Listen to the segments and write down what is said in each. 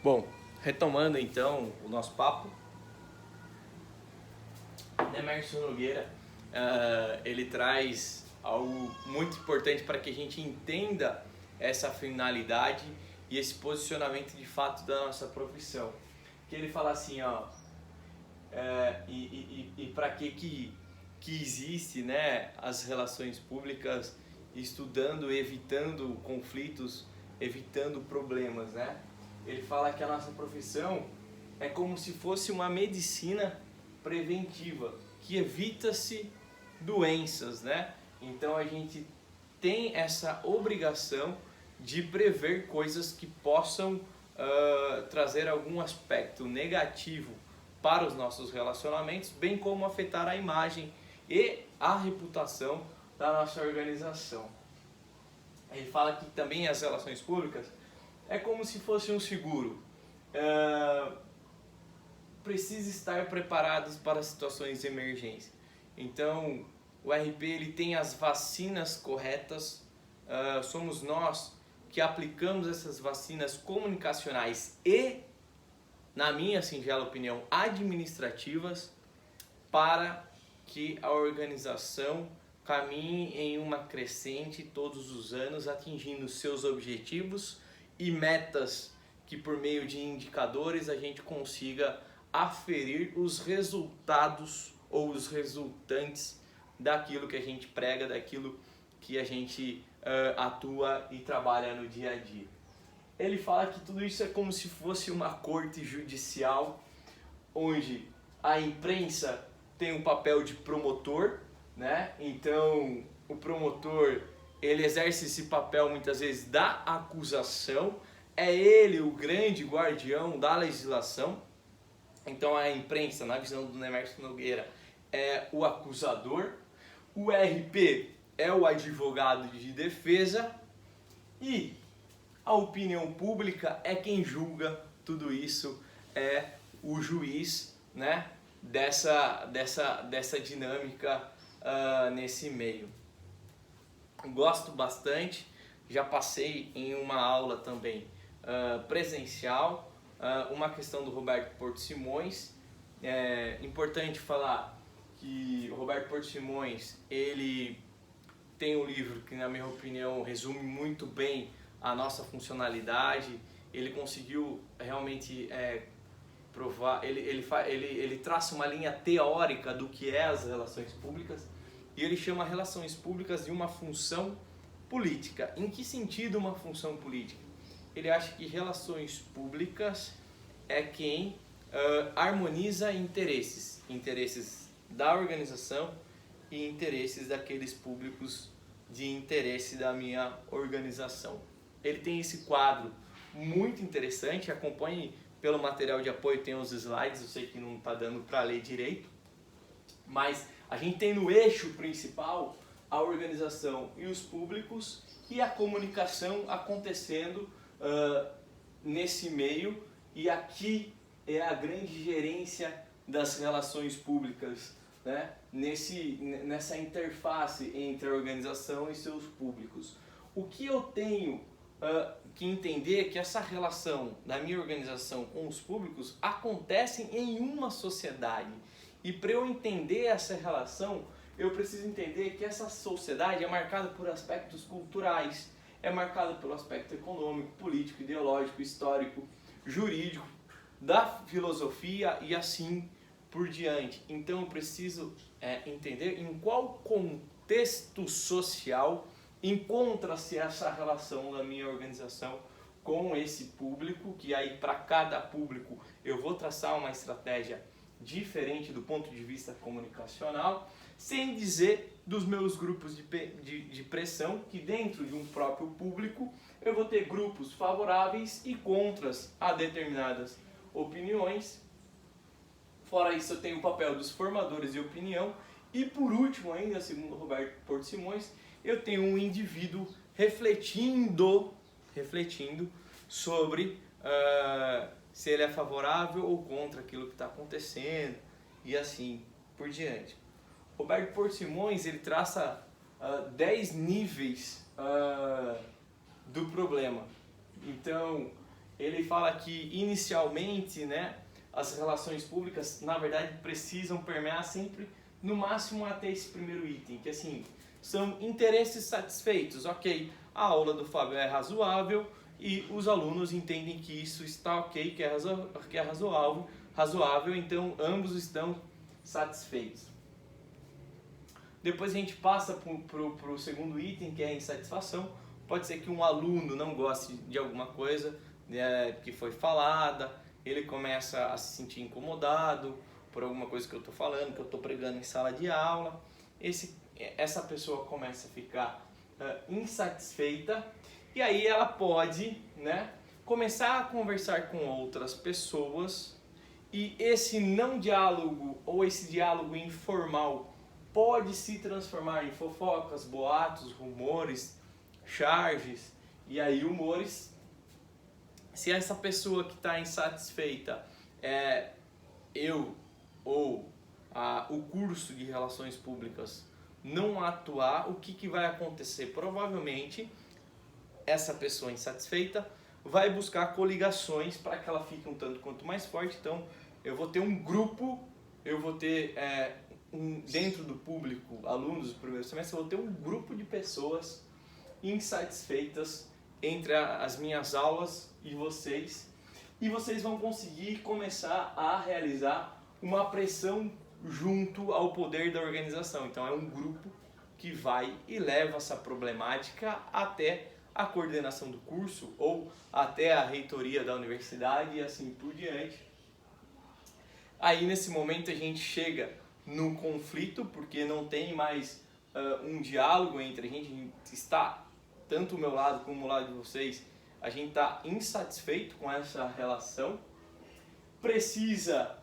Bom, retomando então o nosso papo, Emerson Nogueira, ele traz algo muito importante para que a gente entenda essa finalidade e esse posicionamento de fato da nossa profissão. Que ele fala assim, e para que existe, né, as relações públicas, estudando, evitando conflitos, evitando problemas, né? Ele fala que a nossa profissão é como se fosse uma medicina preventiva, que evita-se doenças, né? Então a gente tem essa obrigação de prever coisas que possam trazer algum aspecto negativo para os nossos relacionamentos, bem como afetar a imagem e a reputação da nossa organização. Ele fala que também as relações públicas é como se fosse um seguro. Precisa estar preparados para situações de emergência. Então, o RP ele tem as vacinas corretas. Somos nós que aplicamos essas vacinas comunicacionais e, na minha singela opinião, administrativas, para que a organização caminhe em uma crescente todos os anos, atingindo seus objetivos e metas, que por meio de indicadores a gente consiga aferir os resultados ou os resultantes daquilo que a gente prega, daquilo que a gente atua e trabalha no dia a dia. Ele fala que tudo isso é como se fosse uma corte judicial, onde a imprensa tem um papel de promotor, né? Então o promotor ele exerce esse papel muitas vezes da acusação, é ele o grande guardião da legislação. Então a imprensa, na visão do Emerson Nogueira, é o acusador, o RP é o advogado de defesa e a opinião pública é quem julga tudo isso, é o juiz, né, dessa dinâmica nesse meio. Gosto bastante, já passei em uma aula também presencial, uma questão do Roberto Porto Simões. É importante falar que o Roberto Porto Simões, ele tem um livro que, na minha opinião, resume muito bem a nossa funcionalidade. Ele conseguiu realmente provar, ele traça uma linha teórica do que é as relações públicas, e ele chama relações públicas de uma função política. Em que sentido uma função política? Ele acha que relações públicas é quem harmoniza interesses da organização e interesses daqueles públicos de interesse da minha organização. Ele tem esse quadro muito interessante, acompanhe pelo material de apoio, tem os slides, eu sei que não está dando para ler direito, mas a gente tem no eixo principal a organização e os públicos e a comunicação acontecendo nesse meio, e aqui é a grande gerência das relações públicas, né? Nessa interface entre a organização e seus públicos. O que eu tenho que entender é que essa relação da minha organização com os públicos acontece em uma sociedade. E para eu entender essa relação, eu preciso entender que essa sociedade é marcada por aspectos culturais, é marcada pelo aspecto econômico, político, ideológico, histórico, jurídico, da filosofia e assim por diante. Então eu preciso entender em qual contexto social encontra-se essa relação da minha organização com esse público, que aí para cada público eu vou traçar uma estratégia diferente do ponto de vista comunicacional, sem dizer dos meus grupos de pressão, que dentro de um próprio público eu vou ter grupos favoráveis e contras a determinadas opiniões. Fora isso, eu tenho o papel dos formadores de opinião e, por último ainda, segundo Roberto Porto Simões, eu tenho um indivíduo refletindo sobre se ele é favorável ou contra aquilo que está acontecendo e assim por diante. Roberto Porto Simões ele traça 10 níveis do problema. Então, ele fala que inicialmente, né, as relações públicas, na verdade, precisam permear sempre, no máximo, até esse primeiro item, que assim, são interesses satisfeitos. Ok, a aula do Fábio é razoável e os alunos entendem que isso está ok, que é razoável, então ambos estão satisfeitos. Depois a gente passa para o segundo item, que é a insatisfação. Pode ser que um aluno não goste de alguma coisa, né, que foi falada, ele começa a se sentir incomodado por alguma coisa que eu estou falando, que eu estou pregando em sala de aula. Essa pessoa começa a ficar insatisfeita e aí ela pode, né, começar a conversar com outras pessoas, e esse não diálogo ou esse diálogo informal pode se transformar em fofocas, boatos, rumores, charges e aí humores. Se essa pessoa que está insatisfeita eu ou o curso de Relações Públicas não atuar, o que vai acontecer? Provavelmente essa pessoa insatisfeita vai buscar coligações para que ela fique um tanto quanto mais forte. Então eu vou ter um grupo, eu vou ter dentro do público, alunos do primeiro semestre, eu vou ter um grupo de pessoas insatisfeitas entre as minhas aulas e vocês vão conseguir começar a realizar uma pressão junto ao poder da organização. Então é um grupo que vai e leva essa problemática até a coordenação do curso ou até a reitoria da universidade e assim por diante. Aí nesse momento a gente chega no conflito, porque não tem mais um diálogo entre a gente está, tanto o meu lado como o lado de vocês, a gente está insatisfeito com essa relação, precisa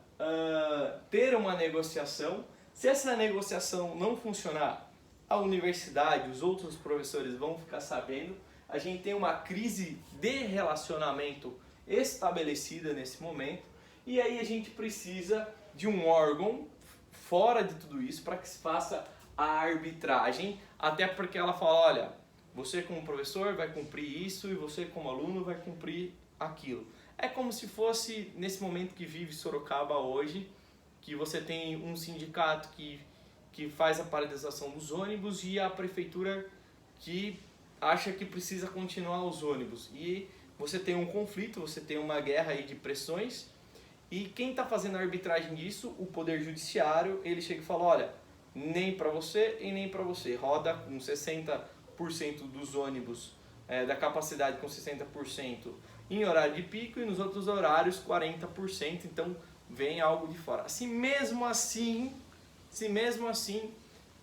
ter uma negociação. Se essa negociação não funcionar, a universidade, os outros professores vão ficar sabendo, a gente tem uma crise de relacionamento estabelecida nesse momento, e aí a gente precisa de um órgão fora de tudo isso para que se faça a arbitragem, até porque ela fala, olha, você como professor vai cumprir isso e você como aluno vai cumprir aquilo. É como se fosse nesse momento que vive Sorocaba hoje, que você tem um sindicato que faz a paralisação dos ônibus e a prefeitura que acha que precisa continuar os ônibus. E você tem um conflito, você tem uma guerra aí de pressões, e quem está fazendo a arbitragem disso, o Poder Judiciário, ele chega e fala, olha, nem para você e nem para você. Roda com 60% dos ônibus, da capacidade com 60% em horário de pico e nos outros horários 40%, então vem algo de fora. Se mesmo assim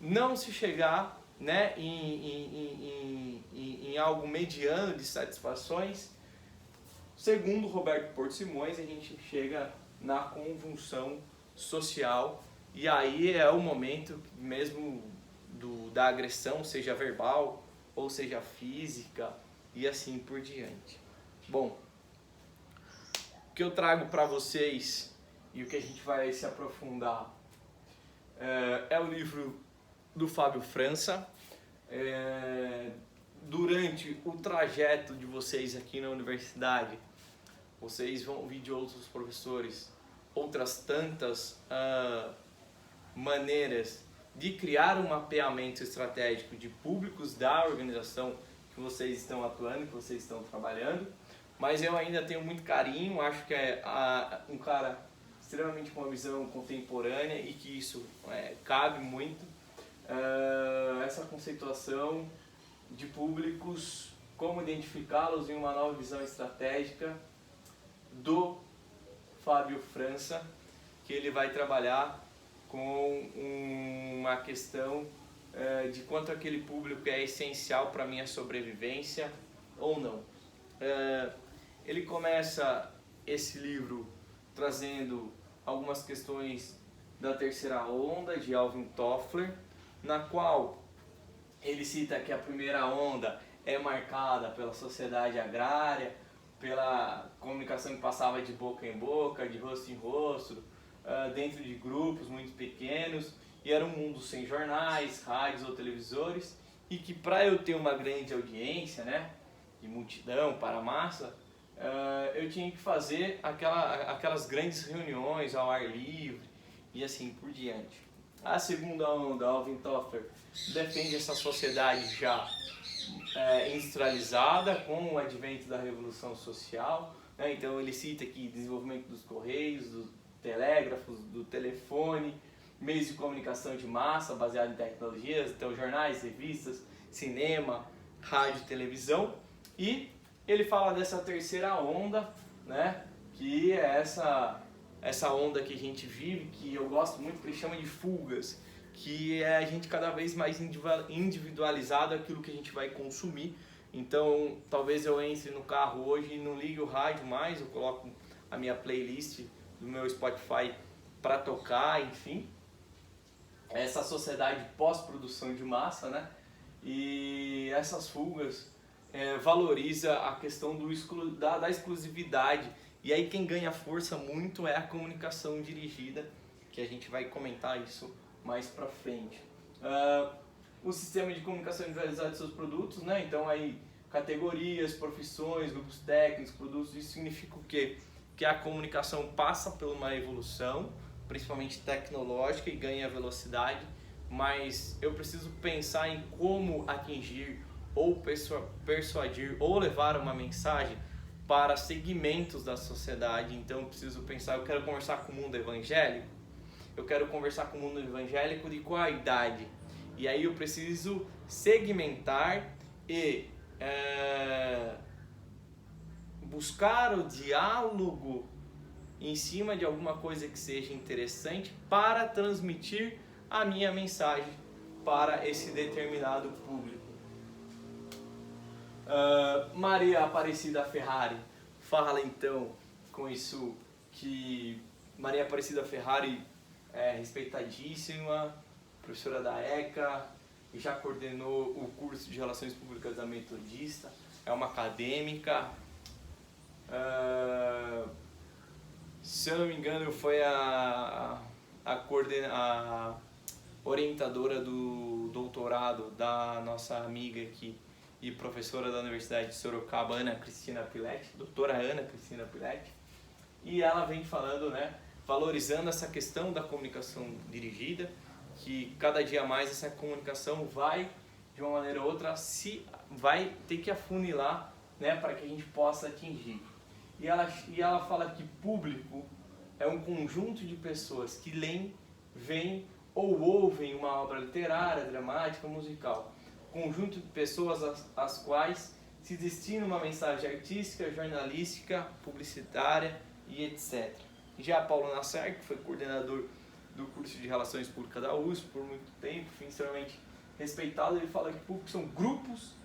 não se chegar, né, em algo mediano de satisfações, segundo Roberto Porto Simões, a gente chega na convulsão social, e aí é o momento mesmo da agressão, seja verbal ou seja física e assim por diante. Bom, o que eu trago para vocês e o que a gente vai se aprofundar é o livro do Fábio França. Durante o trajeto de vocês aqui na universidade, vocês vão ouvir de outros professores outras tantas maneiras de criar um mapeamento estratégico de públicos da organização que vocês estão atuando, que vocês estão trabalhando, mas eu ainda tenho muito carinho, acho que é um cara extremamente com uma visão contemporânea e que isso cabe muito, essa conceituação de públicos, como identificá-los em uma nova visão estratégica do Fábio França, que ele vai trabalhar com uma questão de quanto aquele público é essencial para a minha sobrevivência ou não. Ele começa esse livro trazendo algumas questões da terceira onda de Alvin Toffler, na qual ele cita que a primeira onda é marcada pela sociedade agrária, pela comunicação que passava de boca em boca, de rosto em rosto, dentro de grupos muito pequenos, e era um mundo sem jornais, rádios ou televisores, e que para eu ter uma grande audiência, né, de multidão para a massa, eu tinha que fazer aquelas grandes reuniões ao ar livre e assim por diante. A segunda onda, Alvin Toffler, defende essa sociedade já industrializada com o advento da revolução social, né? Então ele cita aqui desenvolvimento dos correios, dos telégrafos, do telefone, meios de comunicação de massa baseados em tecnologias, então jornais, revistas, cinema, rádio, televisão. E ele fala dessa terceira onda, né, que é essa onda que a gente vive, que eu gosto muito, que ele chama de fugas, que é a gente cada vez mais individualizado aquilo que a gente vai consumir. Então, talvez eu entre no carro hoje e não ligue o rádio mais, eu coloco a minha playlist do meu Spotify para tocar, enfim. Essa sociedade pós-produção de massa, né? E essas fugas valoriza a questão da exclusividade. E aí quem ganha força muito é a comunicação dirigida, que a gente vai comentar isso mais pra frente. O sistema de comunicação individualizada de seus produtos, né? Então aí categorias, profissões, grupos técnicos, produtos, isso significa o quê? Que a comunicação passa por uma evolução, principalmente tecnológica, e ganha velocidade, mas eu preciso pensar em como atingir ou persuadir ou levar uma mensagem para segmentos da sociedade. Então eu preciso pensar, eu quero conversar com o mundo evangélico, eu quero conversar com o mundo evangélico de qual a idade? E aí eu preciso segmentar e buscar o diálogo em cima de alguma coisa que seja interessante para transmitir a minha mensagem para esse determinado público. Maria Aparecida Ferrari fala então com isso que Maria Aparecida Ferrari é respeitadíssima, professora da ECA, já coordenou o curso de Relações Públicas da Metodista, é uma acadêmica. Se eu não me engano, foi a orientadora do doutorado da nossa amiga aqui e professora da Universidade de Sorocaba, Ana Cristina Piletti, doutora Ana Cristina Piletti, e ela vem falando, né, valorizando essa questão da comunicação dirigida, que cada dia mais essa comunicação vai, de uma maneira ou outra, vai ter que afunilar, né, para que a gente possa atingir. E ela fala que público é um conjunto de pessoas que leem, veem ou ouvem uma obra literária, dramática, musical. Conjunto de pessoas às quais se destina uma mensagem artística, jornalística, publicitária e etc. Já Paulo Nassar, que foi coordenador do curso de Relações Públicas da USP por muito tempo, extremamente respeitado, ele fala que público são grupos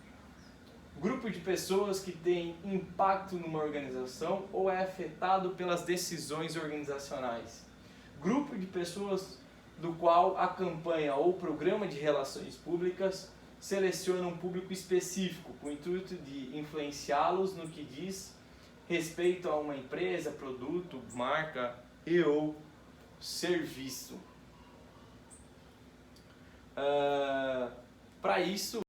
de pessoas que têm impacto numa organização ou é afetado pelas decisões organizacionais. Grupo de pessoas do qual a campanha ou programa de relações públicas seleciona um público específico com o intuito de influenciá-los no que diz respeito a uma empresa, produto, marca e ou serviço. Para isso,